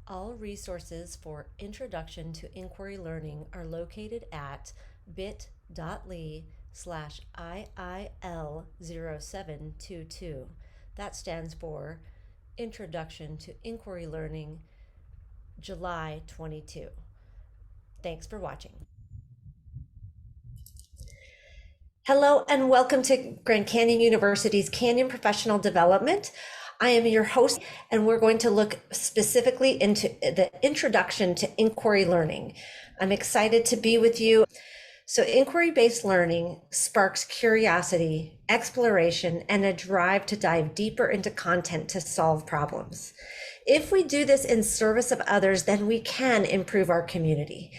All resources for Introduction to Inquiry Learning are located at bit.ly/IIL0722. That stands for Introduction to Inquiry Learning, July 22. Thanks for watching. Hello and welcome to Grand Canyon University's Canyon Professional Development. I am your host, and we're going to look specifically into the introduction to inquiry learning. I'm excited to be with you. So inquiry-based learning sparks curiosity, exploration, and a drive to dive deeper into content to solve problems. If we do this in service of others, then we can improve our community.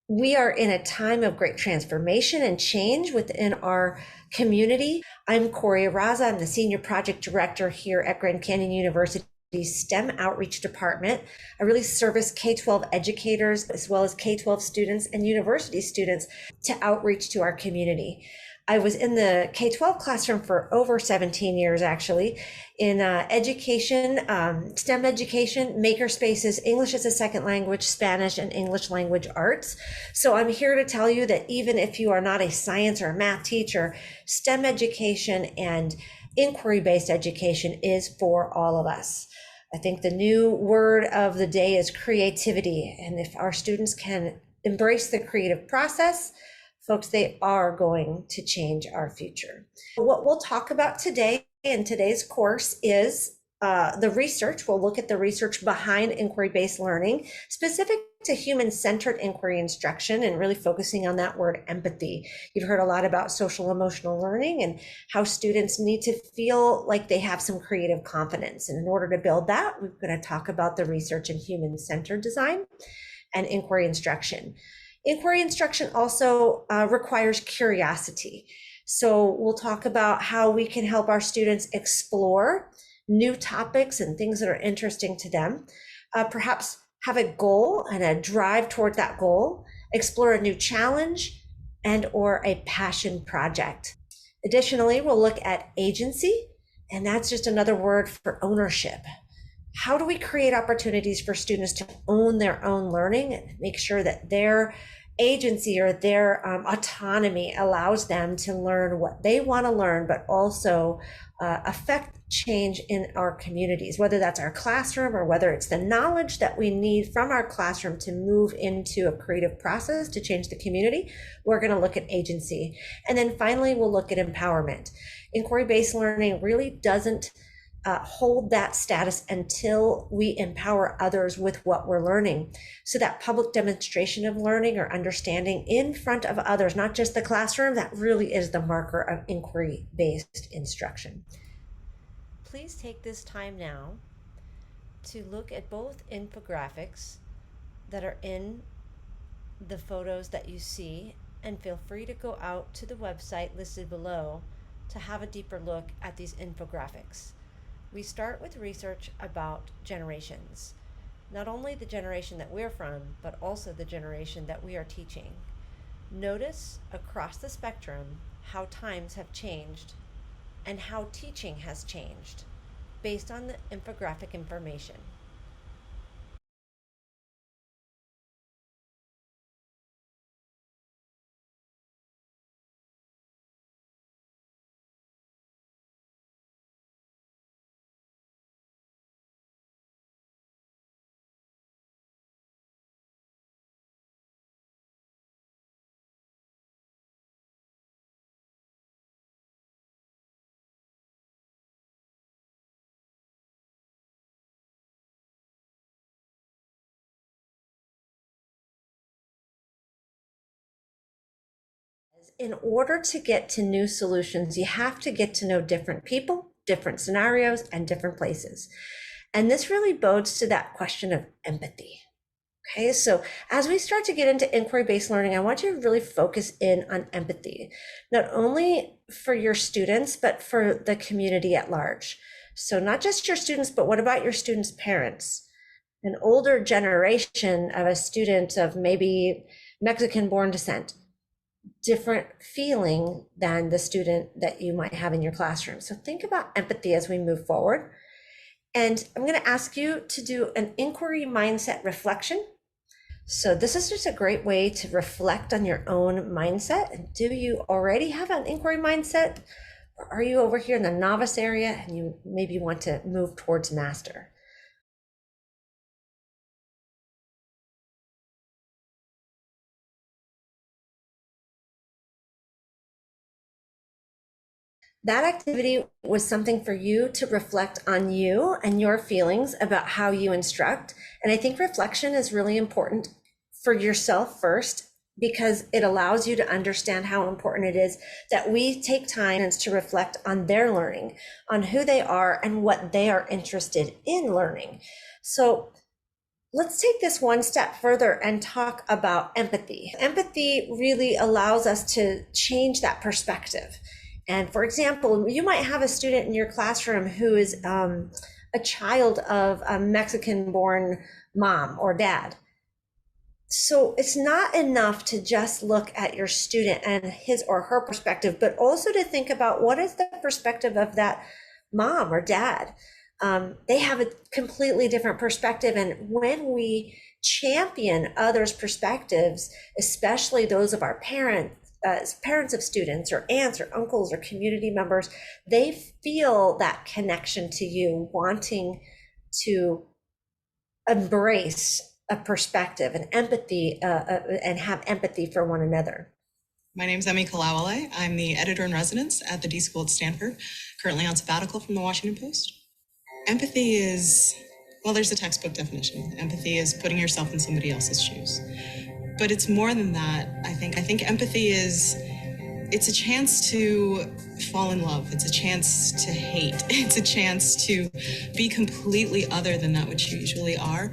We are in a time of great transformation and change within our community. I'm Araza. I'm the Senior Project Director here at Grand Canyon University's STEM Outreach Department. I really service K-12 educators as well as K-12 students and university students to outreach to our community. I was in the K-12 classroom for over 17 years, actually, in education, STEM education, maker spaces, English as a second language, Spanish, and English language arts. So I'm here to tell you that even if you are not a science or a math teacher, STEM education and inquiry-based education is for all of us. I think the new word of the day is creativity. And if our students can embrace the creative process, folks, they are going to change our future. What we'll talk about today in today's course is the research. We'll look at the research behind inquiry-based learning, specific to human-centered inquiry instruction, and really focusing on that word empathy. You've heard a lot about social emotional learning and how students need to feel like they have some creative confidence. And in order to build that, we're going to talk about the research in human-centered design and inquiry instruction. Inquiry instruction also requires curiosity. So we'll talk about how we can help our students explore new topics and things that are interesting to them, perhaps have a goal and a drive toward that goal, explore a new challenge and or a passion project. Additionally, we'll look at agency, and that's just another word for ownership. How do we create opportunities for students to own their own learning and make sure that their agency or their autonomy allows them to learn what they want to learn, but also affect change in our communities, whether that's our classroom or whether it's the knowledge that we need from our classroom to move into a creative process to change the community. We're going to look at agency. And then finally, we'll look at empowerment. Inquiry-based learning really doesn't hold that status until we empower others with what we're learning. So that public demonstration of learning or understanding in front of others, not just the classroom, that really is the marker of inquiry-based instruction. Please take this time now to look at both infographics that are in the photos that you see, and feel free to go out to the website listed below to have a deeper look at these infographics. We start with research about generations, not only the generation that we're from, but also the generation that we are teaching. Notice across the spectrum how times have changed and how teaching has changed based on the infographic information. In order to get to new solutions, you have to get to know different people, different scenarios, and different places. And this really bodes to that question of empathy. Okay, so as we start to get into inquiry-based learning, I want you to really focus in on empathy, not only for your students, but for the community at large. So not just your students, but what about your students' parents? An older generation of a student of maybe Mexican-born descent, different feeling than the student that you might have in your classroom. So think about empathy as we move forward. And I'm going to ask you to do an inquiry mindset reflection. So this is just a great way to reflect on your own mindset. Do you already have an inquiry mindset? Or are you over here in the novice area and you maybe want to move towards master? That activity was something for you to reflect on you and your feelings about how you instruct. And I think reflection is really important for yourself first, because it allows you to understand how important it is that we take time to reflect on their learning, on who they are and what they are interested in learning. So let's take this one step further and talk about empathy. Empathy really allows us to change that perspective. And for example, you might have a student in your classroom who is a child of a Mexican-born mom or dad. So it's not enough to just look at your student and his or her perspective, but also to think about what is the perspective of that mom or dad. They have a completely different perspective. And when we champion others' perspectives, especially those of our parents, parents of students or aunts or uncles or community members, they feel that connection to you, wanting to embrace a perspective and empathy and have empathy for one another. My name is Emmy Kalawale. I'm the editor-in-residence at the D School at Stanford, currently on sabbatical from the Washington Post. Empathy is, well, there's a textbook definition. Empathy is putting yourself in somebody else's shoes. But it's more than that, I think. I think empathy is, it's a chance to fall in love. It's a chance to hate. It's a chance to be completely other than that which you usually are.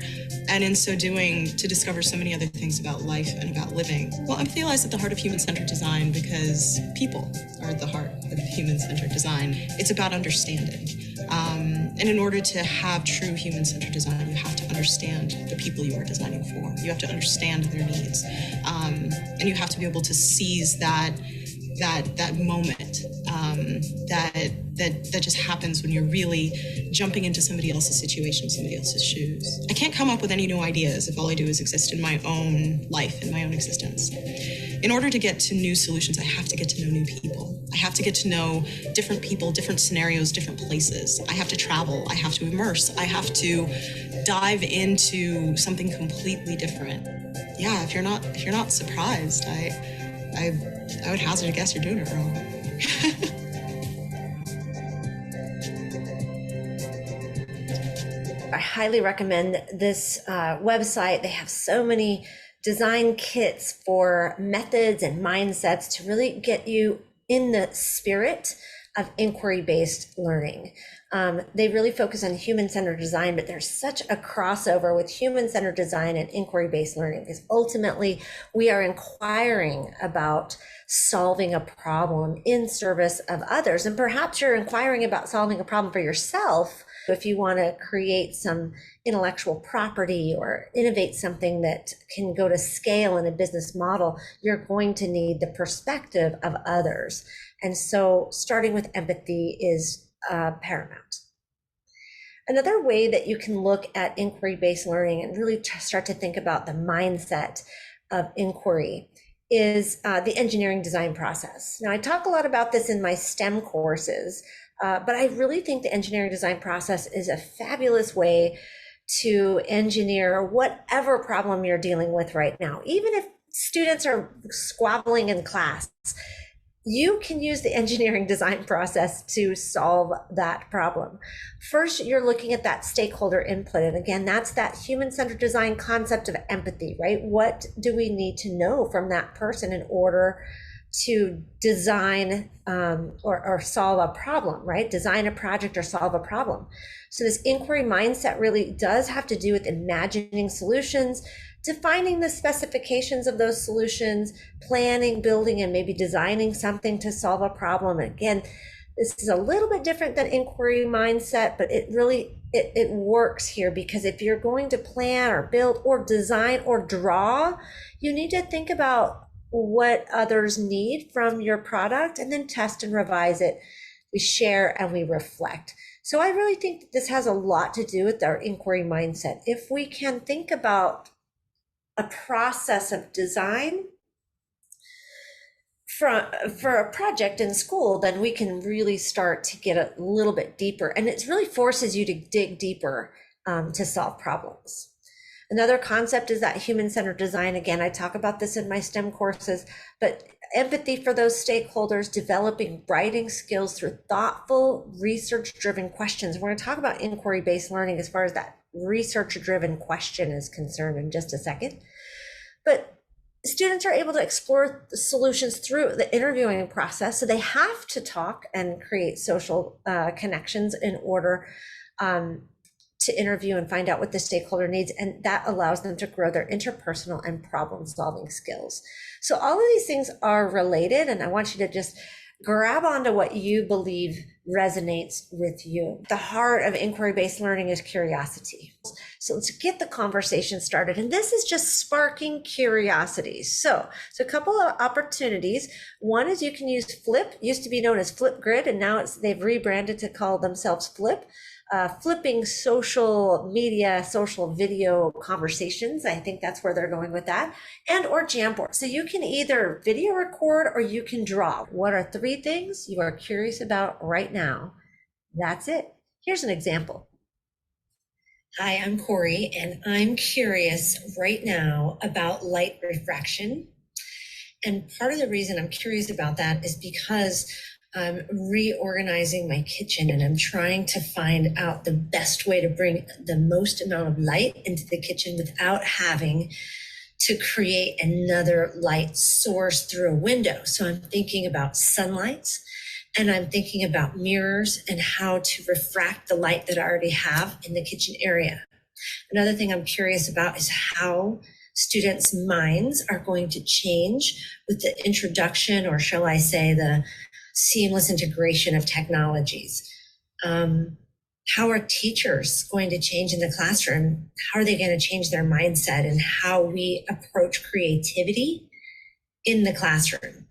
And in so doing, to discover so many other things about life and about living. Well, empathy lies at the heart of human-centered design because people are at the heart of human-centered design. It's about understanding. And in order to have true human-centered design, you have to understand the people you are designing for. You have to understand their needs. And you have to be able to seize that moment that just happens when you're really jumping into somebody else's situation, somebody else's shoes. I can't come up with any new ideas if all I do is exist in my own life, in my own existence. In order to get to new solutions, I have to get to know new people. I have to get to know different people, different scenarios, different places. I have to travel. I have to immerse. I have to dive into something completely different. Yeah, if you're not surprised, I would hazard a guess you're doing it wrong. I highly recommend this website. They have so many design kits for methods and mindsets to really get you in the spirit of inquiry-based learning. They really focus on human-centered design, but there's such a crossover with human-centered design and inquiry-based learning, because ultimately we are inquiring about solving a problem in service of others. And perhaps you're inquiring about solving a problem for yourself. If you want to create some intellectual property or innovate something that can go to scale in a business model, you're going to need the perspective of others. And so starting with empathy is paramount. Another way that you can look at inquiry-based learning and really start to think about the mindset of inquiry is the engineering design process. Now, I talk a lot about this in my STEM courses, but I really think the engineering design process is a fabulous way to engineer whatever problem you're dealing with right now. Even if students are squabbling in class, you can use the engineering design process to solve that problem. First, you're looking at that stakeholder input. And again, that's that human-centered design concept of empathy, right? What do we need to know from that person in order to design or solve a problem, right? Design a project or solve a problem. So this inquiry mindset really does have to do with imagining solutions, defining the specifications of those solutions, planning, building, and maybe designing something to solve a problem. And again, this is a little bit different than inquiry mindset, but it really, it works here, because if you're going to plan or build or design or draw, you need to think about what others need from your product and then test and revise it. We share and we reflect. So I really think that this has a lot to do with our inquiry mindset. If we can think about a process of design for a project in school, then we can really start to get a little bit deeper. And it really forces you to dig deeper to solve problems. Another concept is that human-centered design. Again, I talk about this in my STEM courses, but empathy for those stakeholders, developing writing skills through thoughtful, research-driven questions. We're going to talk about inquiry-based learning as far as that research-driven question is concerned in just a second. But students are able to explore the solutions through the interviewing process. So they have to talk and create social connections in order to interview and find out what the stakeholder needs. And that allows them to grow their interpersonal and problem solving skills. So all of these things are related. And I want you to just grab onto what you believe resonates with you. The heart of inquiry-based learning is curiosity. So let's get the conversation started. And this is just sparking curiosity. So a couple of opportunities. One is you can use Flip, used to be known as Flipgrid, and now they've rebranded to call themselves Flip. Flipping social media, social video conversations. I think that's where they're going with that. And or Jamboard. So you can either video record or you can draw. What are 3 things you are curious about right now? That's it. Here's an example. Hi, I'm Corey, and I'm curious right now about light refraction. And part of the reason I'm curious about that is because I'm reorganizing my kitchen and I'm trying to find out the best way to bring the most amount of light into the kitchen without having to create another light source through a window. So I'm thinking about sunlight, and I'm thinking about mirrors and how to refract the light that I already have in the kitchen area. Another thing I'm curious about is how students' minds are going to change with the introduction, or shall I say, the seamless integration of technologies. How are teachers going to change in the classroom? How are they going to change their mindset and how we approach creativity in the classroom?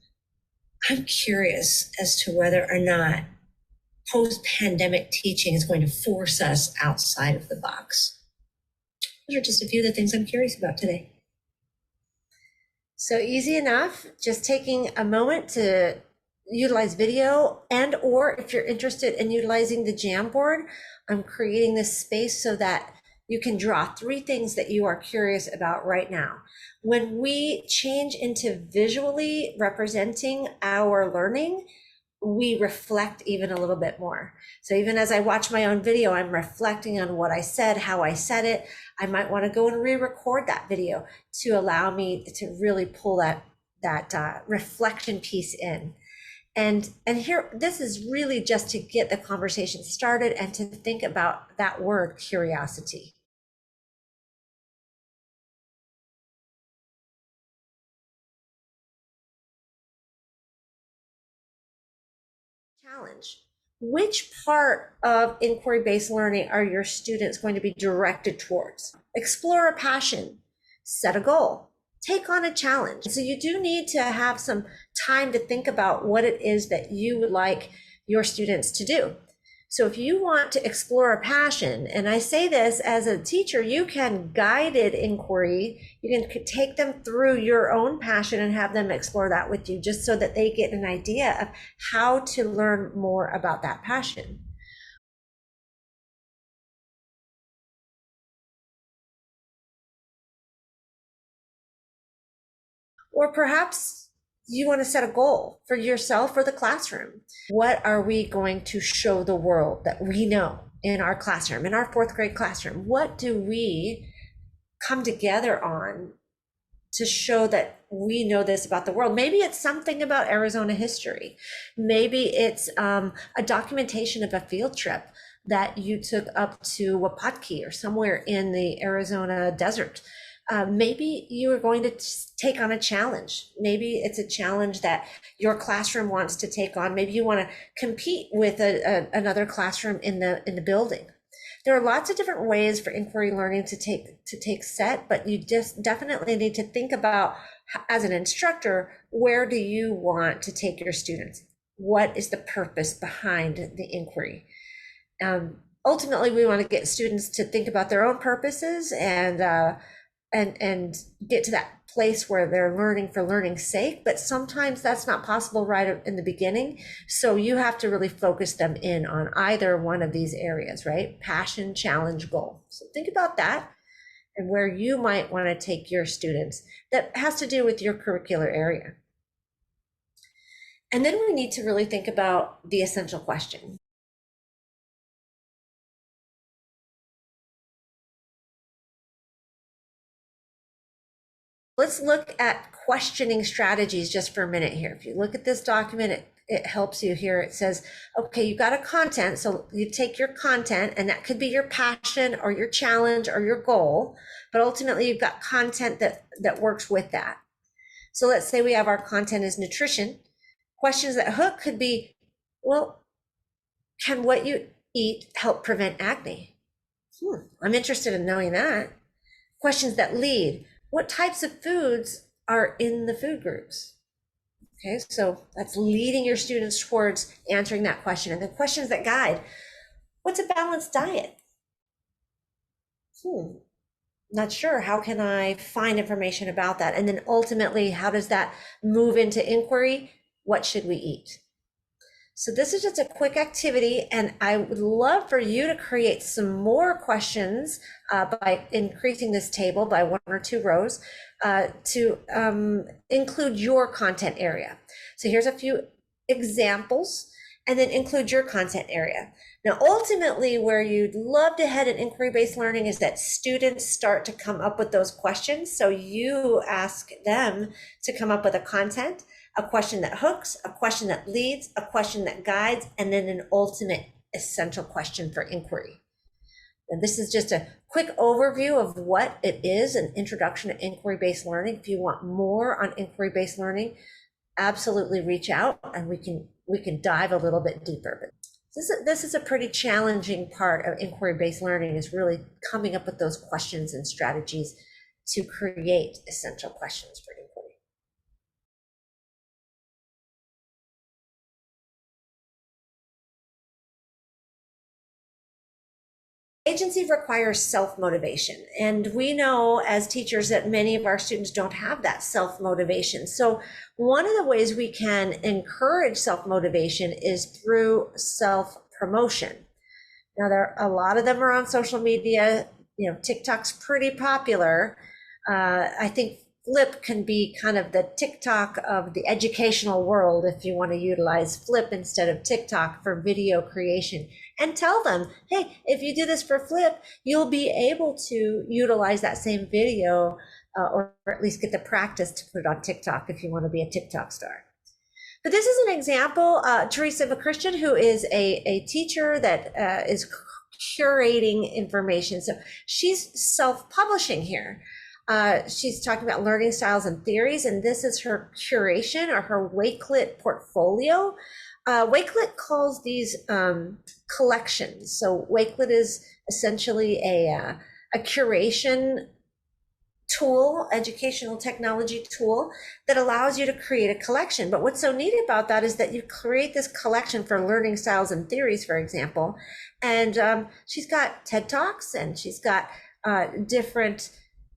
I'm curious as to whether or not post-pandemic teaching is going to force us outside of the box. Those are just a few of the things I'm curious about today. So easy enough, just taking a moment to utilize video, and or if you're interested in utilizing the Jamboard, I'm creating this space so that you can draw 3 things that you are curious about right now. When we change into visually representing our learning, we reflect even a little bit more. So even as I watch my own video, I'm reflecting on what I said, how I said it. I might want to go and re-record that video to allow me to really pull that reflection piece in. And here, this is really just to get the conversation started and to think about that word, curiosity. Challenge. Which part of inquiry-based learning are your students going to be directed towards? Explore a passion, set a goal, take on a challenge. So you do need to have some time to think about what it is that you would like your students to do. So if you want to explore a passion, and I say this as a teacher, you can guided inquiry, you can take them through your own passion and have them explore that with you, just so that they get an idea of how to learn more about that passion. Or perhaps you want to set a goal for yourself or the classroom. What are we going to show the world that we know in our classroom, in our 4th grade classroom? What do we come together on to show that we know this about the world? Maybe it's something about Arizona history. Maybe it's a documentation of a field trip that you took up to Wapatki or somewhere in the Arizona desert. Maybe you are going to take on a challenge. Maybe it's a challenge that your classroom wants to take on. Maybe you want to compete with another classroom in the building. There are lots of different ways for inquiry learning to take set, but you just definitely need to think about, as an instructor, where do you want to take your students? What is the purpose behind the inquiry? Ultimately, we want to get students to think about their own purposes and get to that place where they're learning for learning's sake. But sometimes that's not possible right in the beginning. So you have to really focus them in on either one of these areas, right? Passion, challenge, goal. So think about that and where you might want to take your students that has to do with your curricular area. And then we need to really think about the essential question. Let's look at questioning strategies just for a minute here. If you look at this document, it helps you here. It says, okay, you've got a content. So you take your content, and that could be your passion or your challenge or your goal, but ultimately you've got content that works with that. So let's say we have our content is nutrition. Questions that hook could be, well, can what you eat help prevent acne? I'm interested in knowing that. Questions that lead, what types of foods are in the food groups? Okay, so that's leading your students towards answering that question. And the questions that guide, what's a balanced diet? Not sure. How can I find information about that? And then ultimately, how does that move into inquiry? What should we eat? So this is just a quick activity, and I would love for you to create some more questions by increasing this table by 1 or 2 rows to include your content area. So here's a few examples, and then include your content area. Now, ultimately, where you'd love to head in inquiry-based learning is that students start to come up with those questions. So you ask them to come up with a content, a question that hooks, a question that leads, a question that guides, and then an ultimate essential question for inquiry. And this is just a quick overview of what it is, an introduction to inquiry-based learning. If you want more on inquiry-based learning, absolutely reach out and we can dive a little bit deeper. But this is a pretty challenging part of inquiry-based learning, is really coming up with those questions and strategies to create essential questions for inquiry. Agency requires self-motivation, and we know as teachers that many of our students don't have that self-motivation. So one of the ways we can encourage self-motivation is through self-promotion. Now, a lot of them are on social media. TikTok's pretty popular. I think Flip can be kind of the TikTok of the educational world if you want to utilize Flip instead of TikTok for video creation. And tell them, hey, if you do this for Flip, you'll be able to utilize that same video or at least get the practice to put it on TikTok if you want to be a TikTok star. But this is an example, Teresa McChristian, who is a teacher that is curating information. So she's self-publishing here. She's talking about learning styles and theories, and this is her curation or her Wakelet portfolio. Wakelet calls these collections. So Wakelet is essentially a curation tool, educational technology tool that allows you to create a collection. But what's so neat about that is that you create this collection for learning styles and theories, for example. And she's got TED Talks, and she's got different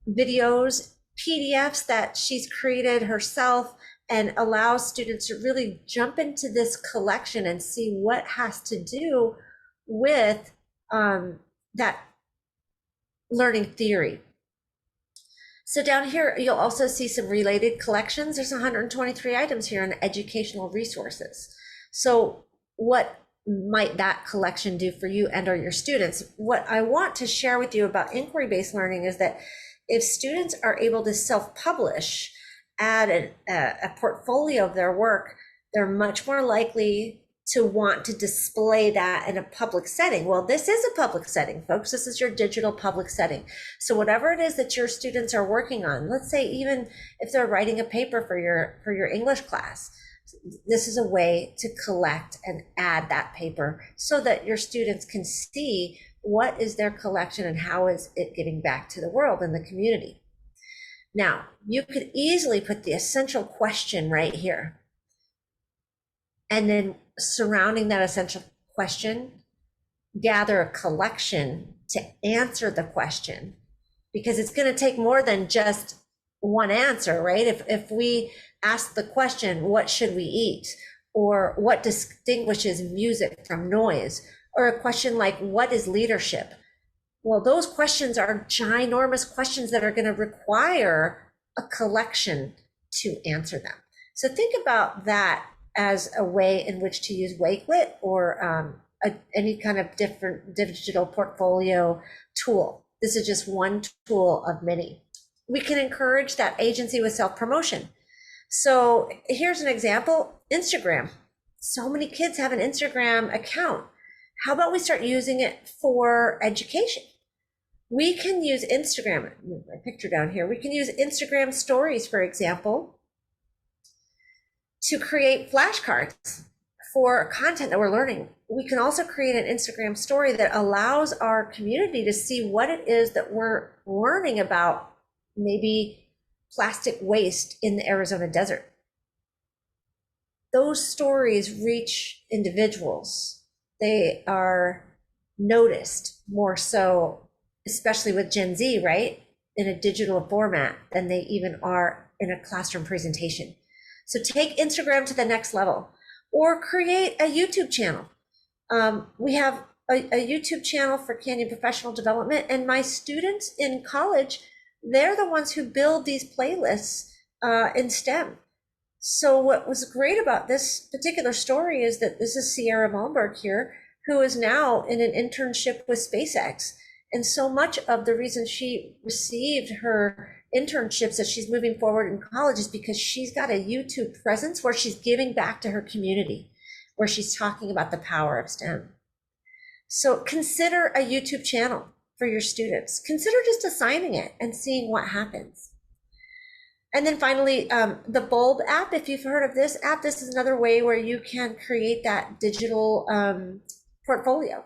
videos, PDFs that she's created herself, and allows students to really jump into this collection and see what has to do with that learning theory. So down here, you'll also see some related collections. There's 123 items here on educational resources. So what might that collection do for you and or your students? What I want to share with you about inquiry-based learning is that if students are able to self-publish, add a portfolio of their work, they're much more likely to want to display that in a public setting. Well, this is a public setting, folks. This is your digital public setting. So whatever it is that your students are working on, let's say even if they're writing a paper for your English class, this is a way to collect and add that paper so that your students can see what is their collection and how is it giving back to the world and the community. Now, you could easily put the essential question right here. And then surrounding that essential question, gather a collection to answer the question, because it's going to take more than just one answer, right? If we ask the question, what should we eat? Or what distinguishes music from noise? Or a question like, what is leadership? Well, those questions are ginormous questions that are going to require a collection to answer them. So think about that as a way in which to use Wakelet or any kind of different digital portfolio tool. This is just one tool of many. We can encourage that agency with self-promotion. So here's an example, Instagram. So many kids have an Instagram account. How about we start using it for education? We can use Instagram, move my picture down here. We can use Instagram stories, for example, to create flashcards for content that we're learning. We can also create an Instagram story that allows our community to see what it is that we're learning about, maybe plastic waste in the Arizona desert. Those stories reach individuals. They are noticed more so, especially with Gen Z, right? In a digital format than they even are in a classroom presentation. So take Instagram to the next level, or create a YouTube channel. We have a YouTube channel for Canyon Professional Development, and my students in college, they're the ones who build these playlists in STEM. So what was great about this particular story is that this is Sierra Malmberg here, who is now in an internship with SpaceX. And so much of the reason she received her internships as she's moving forward in college is because she's got a YouTube presence where she's giving back to her community, where she's talking about the power of STEM. So consider a YouTube channel for your students. Consider just assigning it and seeing what happens. And then finally, the Bulb app, if you've heard of this app, this is another way where you can create that digital portfolio.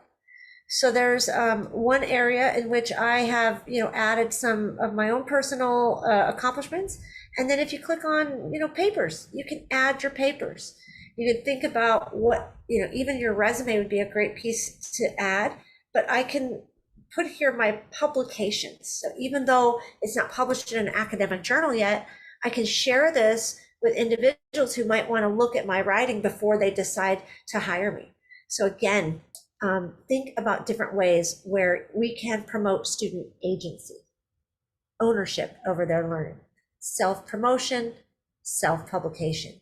So there's one area in which I have, added some of my own personal accomplishments. And then if you click on, papers, you can add your papers. You can think about what, even your resume would be a great piece to add, but I can put here my publications. So even though it's not published in an academic journal yet, I can share this with individuals who might want to look at my writing before they decide to hire me. So again, think about different ways where we can promote student agency, ownership over their learning, self-promotion, self-publication.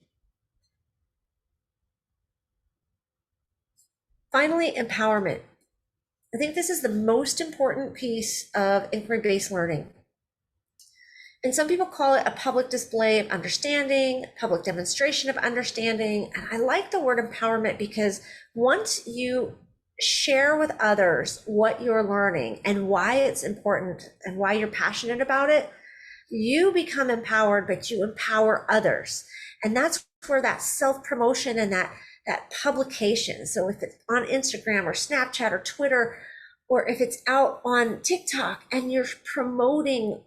Finally, empowerment. I think this is the most important piece of inquiry-based learning. And some people call it a public display of understanding, public demonstration of understanding. And I like the word empowerment because once you share with others what you're learning and why it's important and why you're passionate about it, you become empowered, but you empower others. And that's where that self-promotion and that publication. So if it's on Instagram or Snapchat or Twitter, or if it's out on TikTok and you're promoting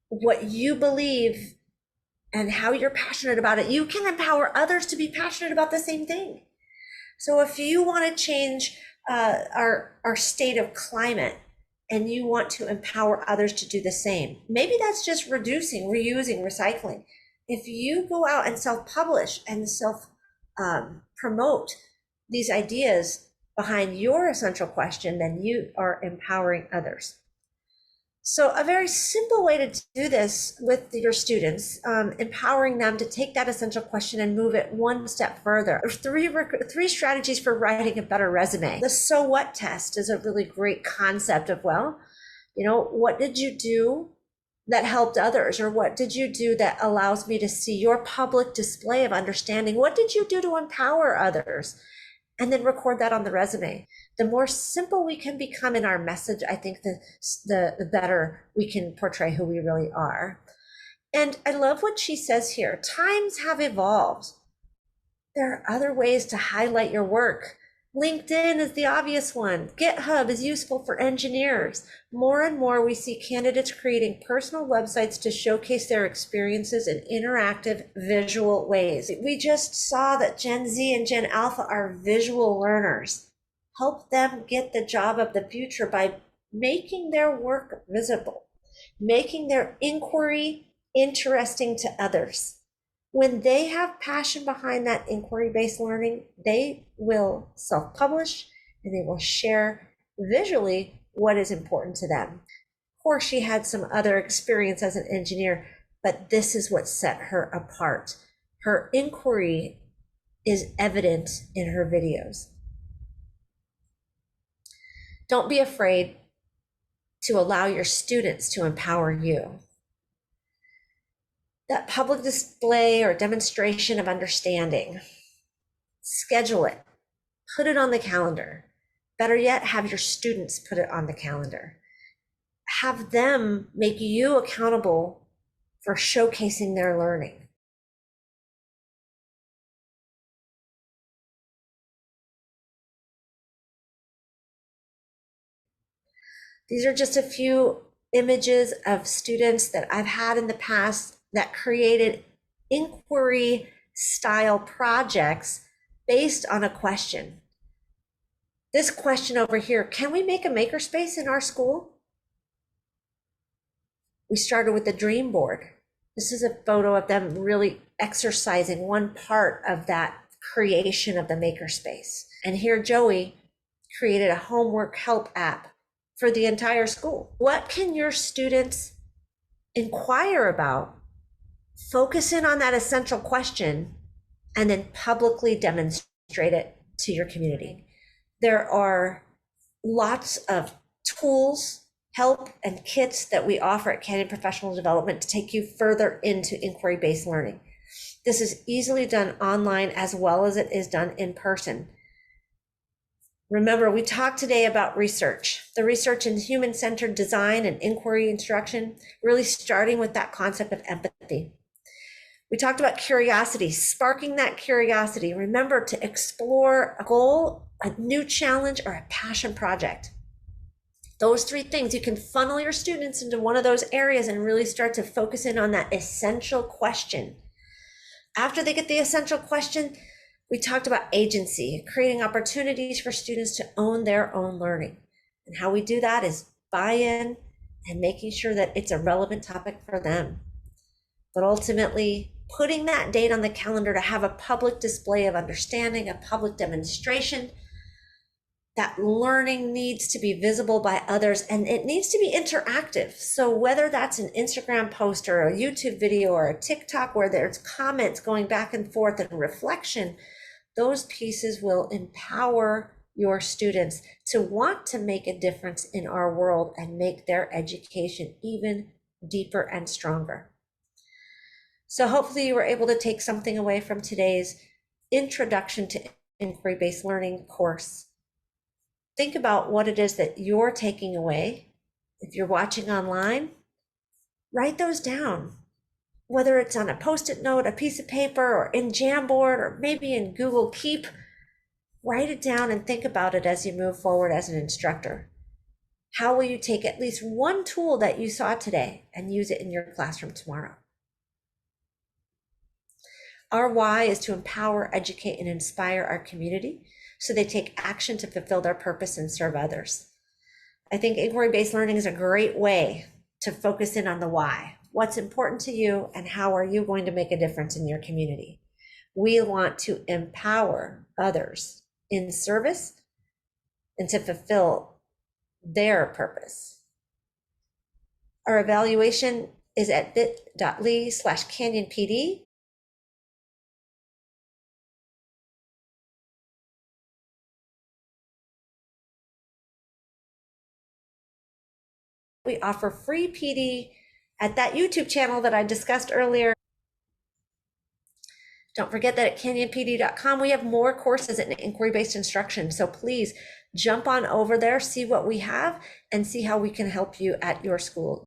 what you believe and how you're passionate about it, you can empower others to be passionate about the same thing. So if you want to change our state of climate and you want to empower others to do the same, maybe that's just reducing, reusing, recycling. If you go out and self-publish and self-promote these ideas behind your essential question, then you are empowering others. So a very simple way to do this with your students, empowering them to take that essential question and move it one step further. There's three strategies for writing a better resume. The so what test is a really great concept of, well, what did you do that helped others? Or what did you do that allows me to see your public display of understanding? What did you do to empower others? And then record that on the resume. The more simple we can become in our message, I think the better we can portray who we really are. And I love what she says here. Times have evolved. There are other ways to highlight your work. LinkedIn is the obvious one. GitHub is useful for engineers. More and more we see candidates creating personal websites to showcase their experiences in interactive visual ways. We just saw that Gen Z and Gen Alpha are visual learners. Help them get the job of the future by making their work visible, making their inquiry interesting to others. When they have passion behind that inquiry-based learning, they will self-publish and they will share visually what is important to them. Of course, she had some other experience as an engineer, but this is what set her apart. Her inquiry is evident in her videos. Don't be afraid to allow your students to empower you. That public display or demonstration of understanding, schedule it, put it on the calendar. Better yet, have your students put it on the calendar. Have them make you accountable for showcasing their learning. These are just a few images of students that I've had in the past that created inquiry style projects based on a question. This question over here, can we make a makerspace in our school? We started with the dream board. This is a photo of them really exercising one part of that creation of the makerspace. And here Joey created a homework help app for the entire school. What can your students inquire about? Focus in on that essential question and then publicly demonstrate it to your community. There are lots of tools, help, and kits that we offer at Canyon Professional Development to take you further into inquiry-based learning. This is easily done online as well as it is done in person. Remember, we talked today about research, the research in human-centered design and inquiry instruction, really starting with that concept of empathy. We talked about curiosity, sparking that curiosity. Remember to explore a goal, a new challenge, or a passion project. Those three things, you can funnel your students into one of those areas and really start to focus in on that essential question. After they get the essential question, we talked about agency, creating opportunities for students to own their own learning. And how we do that is buy-in and making sure that it's a relevant topic for them. But ultimately, putting that date on the calendar to have a public display of understanding, a public demonstration. That learning needs to be visible by others and it needs to be interactive. So whether that's an Instagram post or a YouTube video or a TikTok where there's comments going back and forth and reflection, those pieces will empower your students to want to make a difference in our world and make their education even deeper and stronger. So hopefully you were able to take something away from today's Introduction to Inquiry-Based Learning course. Think about what it is that you're taking away. If you're watching online, write those down. Whether it's on a Post-it note, a piece of paper, or in Jamboard, or maybe in Google Keep, write it down and think about it as you move forward as an instructor. How will you take at least one tool that you saw today and use it in your classroom tomorrow? Our why is to empower, educate, and inspire our community so they take action to fulfill their purpose and serve others. I think inquiry-based learning is a great way to focus in on the why. What's important to you and how are you going to make a difference in your community? We want to empower others in service and to fulfill their purpose. Our evaluation is at bit.ly/CanyonPD. We offer free PD at that YouTube channel that I discussed earlier. Don't forget that at canyonpd.com, we have more courses in inquiry-based instruction. So please jump on over there, see what we have, and see how we can help you at your school.